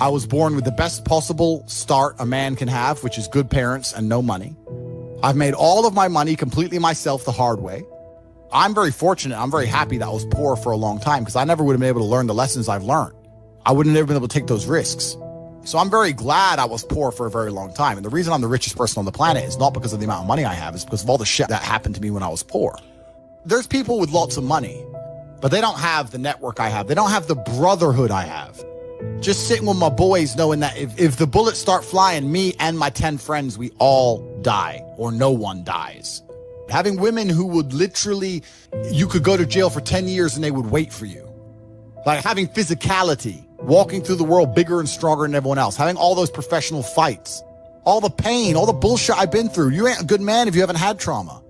I was born with the best possible start a man can have, which is good parents and no money. I've made all of my money completely myself the hard way. I'm very fortunate. I'm very happy that I was poor for a long time because I never would have been able to learn the lessons I've learned. I wouldn't have been able to take those risks. So I'm very glad I was poor for a very long time. And the reason I'm the richest person on the planet is not because of the amount of money I have, it's because of all the shit that happened to me when I was poor. There's people with lots of money, but they don't have the network I have. They don't have the brotherhood I have. Just sitting with my boys knowing that if the bullets start flying, me and my 10 friends, we all die or no one dies. Having women who would literally, you could go to jail for 10 years and they would wait for you. Like having physicality, walking through the world bigger and stronger than everyone else, having all those professional fights, all the pain, all the bullshit I've been through. You ain't a good man if you haven't had trauma.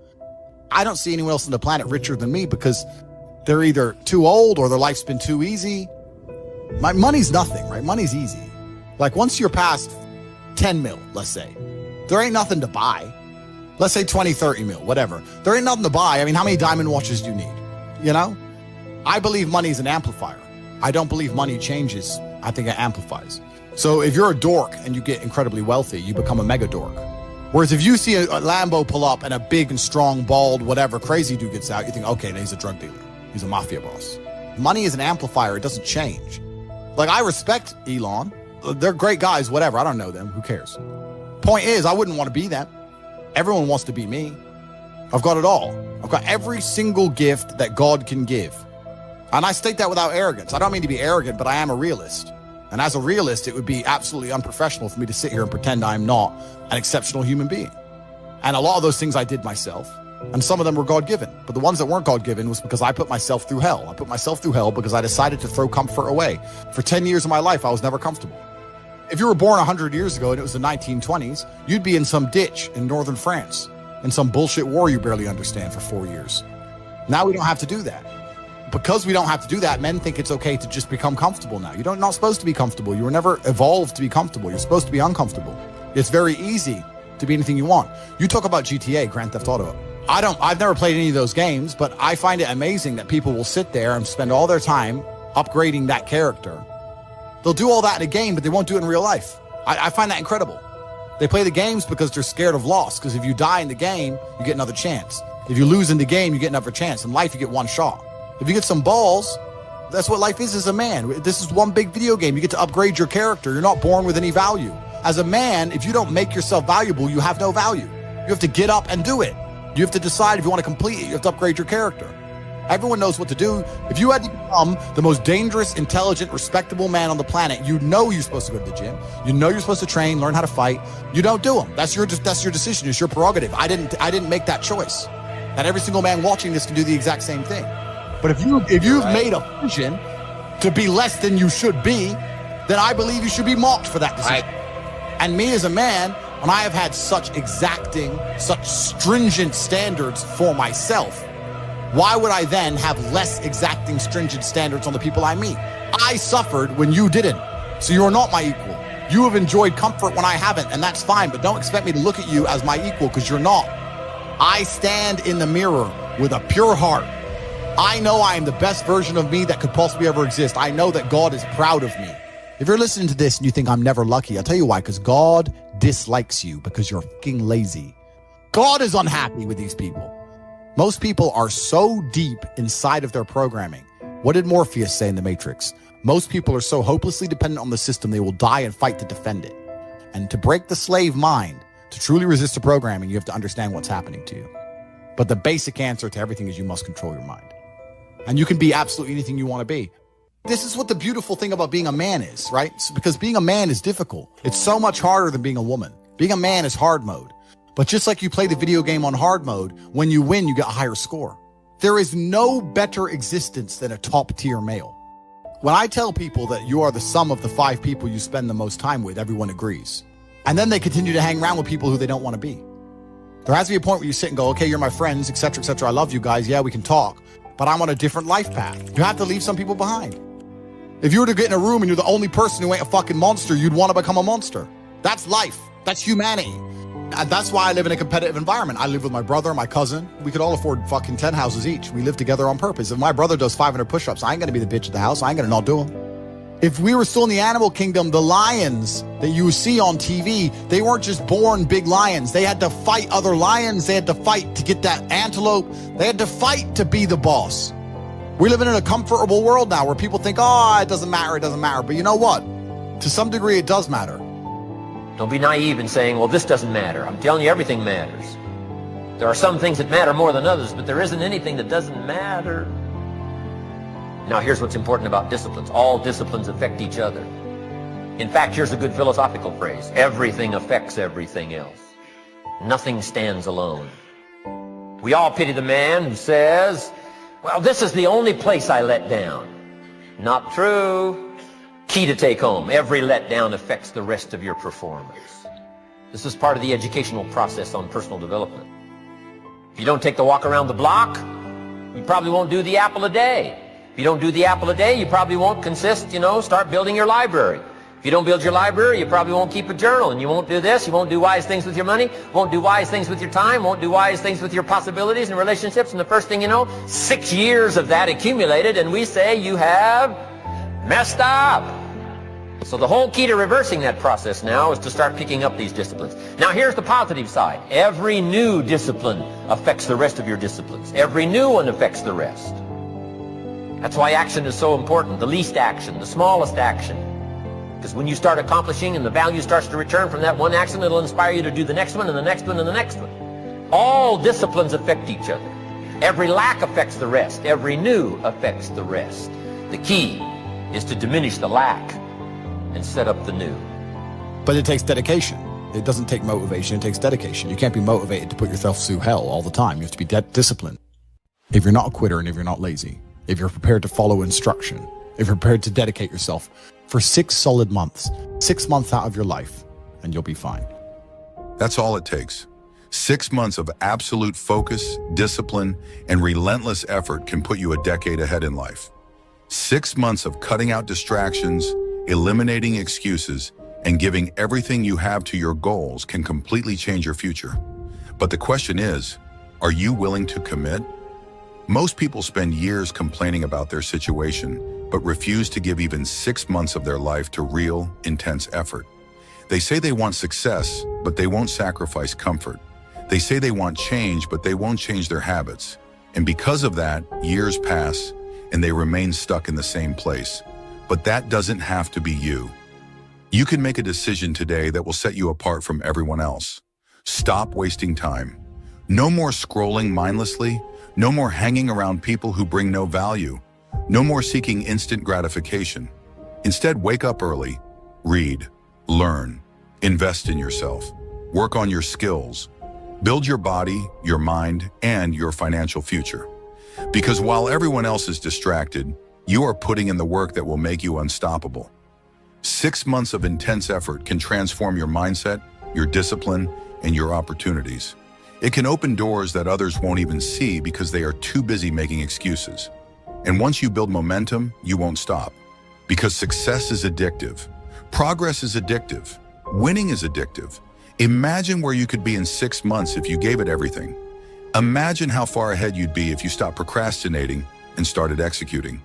I don't see anyone else on the planet richer than me because they're either too old or their life's been too easy. My money's nothing, right? Money's easy. Like once you're past 10 mil, let's say, there ain't nothing to buy. Let's say 20, 30 mil, whatever. There ain't nothing to buy. I mean, how many diamond watches do you need? You know? I believe money is an amplifier. I don't believe money changes. I think it amplifies. So if you're a dork and you get incredibly wealthy, you become a mega dork. Whereas if you see a Lambo pull up and a big and strong, bald, whatever crazy dude gets out, you think, okay, he's a drug dealer. He's a mafia boss. Money is an amplifier. It doesn't change. Like, I respect Elon. They're great guys, whatever. I don't know them. Who cares? Point is, I wouldn't want to be them. Everyone wants to be me. I've got it all. I've got every single gift that God can give. And I state that without arrogance. I don't mean to be arrogant, but I am a realist. And as a realist, it would be absolutely unprofessional for me to sit here and pretend I'm not an exceptional human being. And a lot of those things I did myself. And some of them were God-given. But the ones that weren't God-given was because I put myself through hell. I put myself through hell because I decided to throw comfort away. For 10 years of my life, I was never comfortable. If you were born 100 years ago and it was the 1920s, you'd be in some ditch in northern France, in some bullshit war you barely understand for 4 years. Now we don't have to do that. Because we don't have to do that, men think it's okay to just become comfortable now. You're not supposed to be comfortable. You were never evolved to be comfortable. You're supposed to be uncomfortable. It's very easy to be anything you want. You talk about GTA, Grand Theft Auto. I've never played any of those games, but I find it amazing that people will sit there and spend all their time upgrading that character. They'll do all that in a game, but they won't do it in real life. I find that incredible. They play the games because they're scared of loss, because if you die in the game, you get another chance. If you lose in the game, you get another chance. In life, you get one shot. If you get some balls, that's what life is as a man. This is one big video game. You get to upgrade your character. You're not born with any value. As a man, if you don't make yourself valuable, you have no value. You have to get up and do it. You have to decide if you want to complete it. You have to upgrade your character. Everyone knows what to do. If you had to become the most dangerous, intelligent, respectable man on the planet, you know you're supposed to go to the gym. You know you're supposed to train, learn how to fight. You don't do them. That's your decision. It's your prerogative. I didn't make that choice. And every single man watching this can do the exact same thing. But if you've made a vision to be less than you should be, then I believe you should be mocked for that decision. And me as a man, when I have had such exacting, such stringent standards for myself, why would I then have less exacting, stringent standards on the people I meet? I suffered when you didn't. So you're not my equal. You have enjoyed comfort when I haven't, and that's fine, but don't expect me to look at you as my equal, because you're not. I stand in the mirror with a pure heart. I know I am the best version of me that could possibly ever exist. I know that God is proud of me. If you're listening to this and you think I'm never lucky, I'll tell you why, because God dislikes you because you're fucking lazy. God is unhappy with these people. Most people are so deep inside of their programming. What did Morpheus say in The Matrix? Most people are so hopelessly dependent on the system, they will die and fight to defend it. And to break the slave mind, to truly resist the programming, you have to understand what's happening to you. But the basic answer to everything is you must control your mind. And you can be absolutely anything you want to be. This is what the beautiful thing about being a man is, right? Because being a man is difficult. It's so much harder than being a woman. Being a man is hard mode. But just like you play the video game on hard mode, when you win, you get a higher score. There is no better existence than a top tier male. When I tell people that you are the sum of the 5 people you spend the most time with, everyone agrees. And then they continue to hang around with people who they don't want to be. There has to be a point where you sit and go, okay, you're my friends, etc., etc. I love you guys. Yeah, we can talk. But I'm on a different life path. You have to leave some people behind. If you were to get in a room and you're the only person who ain't a fucking monster, you'd want to become a monster. That's life. That's humanity. And that's why I live in a competitive environment. I live with my brother, my cousin. We could all afford fucking 10 houses each. We live together on purpose. If my brother does 500 push-ups, I ain't going to be the bitch of the house. I ain't going to not do them. If we were still in the animal kingdom, the lions that you see on TV, they weren't just born big lions. They had to fight other lions. They had to fight to get that antelope. They had to fight to be the boss. We're living in a comfortable world now where people think, oh, it doesn't matter, it doesn't matter. But you know what? To some degree, it does matter. Don't be naive in saying, well, this doesn't matter. I'm telling you, everything matters. There are some things that matter more than others, but there isn't anything that doesn't matter. Now, here's what's important about disciplines. All disciplines affect each other. In fact, here's a good philosophical phrase. Everything affects everything else. Nothing stands alone. We all pity the man who says, well, this is the only place I let down. Not true. Key to take home. Every letdown affects the rest of your performance. This is part of the educational process on personal development. If you don't take the walk around the block, you probably won't do the apple a day. If you don't do the apple a day, you probably won't start building your library. If you don't build your library, you probably won't keep a journal, and you won't do this, you won't do wise things with your money, won't do wise things with your time, won't do wise things with your possibilities and relationships, and the first thing you know, 6 years of that accumulated, and we say you have messed up. So the whole key to reversing that process now is to start picking up these disciplines. Now here's the positive side. Every new discipline affects the rest of your disciplines. Every new one affects the rest. That's why action is so important. The least action, the smallest action. Because when you start accomplishing and the value starts to return from that one action, it'll inspire you to do the next one and the next one and the next one. All disciplines affect each other. Every lack affects the rest. Every new affects the rest. The key is to diminish the lack and set up the new. But it takes dedication. It doesn't take motivation, it takes dedication. You can't be motivated to put yourself through hell all the time. You have to be disciplined. If you're not a quitter and if you're not lazy, if you're prepared to follow instruction, if you're prepared to dedicate yourself for 6 solid months, 6 months out of your life, and you'll be fine. That's all it takes. 6 months of absolute focus, discipline, and relentless effort can put you a decade ahead in life. 6 months of cutting out distractions, eliminating excuses, and giving everything you have to your goals can completely change your future. But the question is, are you willing to commit? Most people spend years complaining about their situation, but refuse to give even 6 months of their life to real, intense effort. They say they want success, but they won't sacrifice comfort. They say they want change, but they won't change their habits. And because of that, years pass, and they remain stuck in the same place. But that doesn't have to be you. You can make a decision today that will set you apart from everyone else. Stop wasting time. No more scrolling mindlessly. No more hanging around people who bring no value. No more seeking instant gratification. Instead, wake up early, read, learn, invest in yourself, work on your skills, build your body, your mind, and your financial future. Because while everyone else is distracted, you are putting in the work that will make you unstoppable. 6 months of intense effort can transform your mindset, your discipline, and your opportunities. It can open doors that others won't even see because they are too busy making excuses. And once you build momentum, you won't stop. Because success is addictive. Progress is addictive. Winning is addictive. Imagine where you could be in 6 months if you gave it everything. Imagine how far ahead you'd be if you stopped procrastinating and started executing.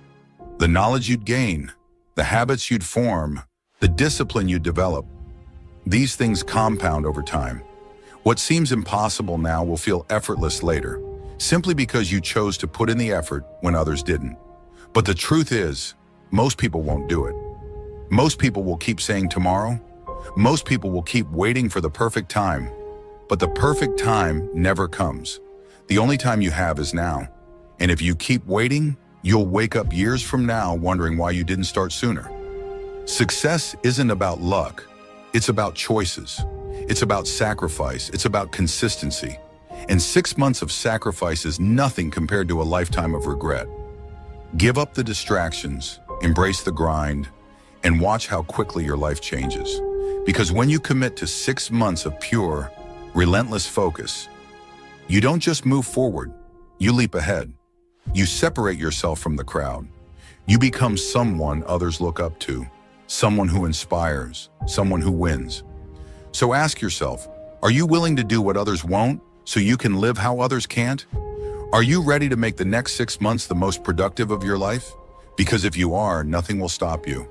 The knowledge you'd gain, the habits you'd form, the discipline you'd develop. These things compound over time. What seems impossible now will feel effortless later, simply because you chose to put in the effort when others didn't. But the truth is, most people won't do it. Most people will keep saying tomorrow. Most people will keep waiting for the perfect time. But the perfect time never comes. The only time you have is now. And if you keep waiting, you'll wake up years from now wondering why you didn't start sooner. Success isn't about luck. It's about choices. It's about sacrifice. It's about consistency. And 6 months of sacrifice is nothing compared to a lifetime of regret. Give up the distractions, embrace the grind, and watch how quickly your life changes. Because when you commit to 6 months of pure, relentless focus, you don't just move forward, you leap ahead. You separate yourself from the crowd. You become someone others look up to, someone who inspires, someone who wins. So ask yourself, are you willing to do what others won't so you can live how others can't? Are you ready to make the next 6 months the most productive of your life? Because if you are, nothing will stop you.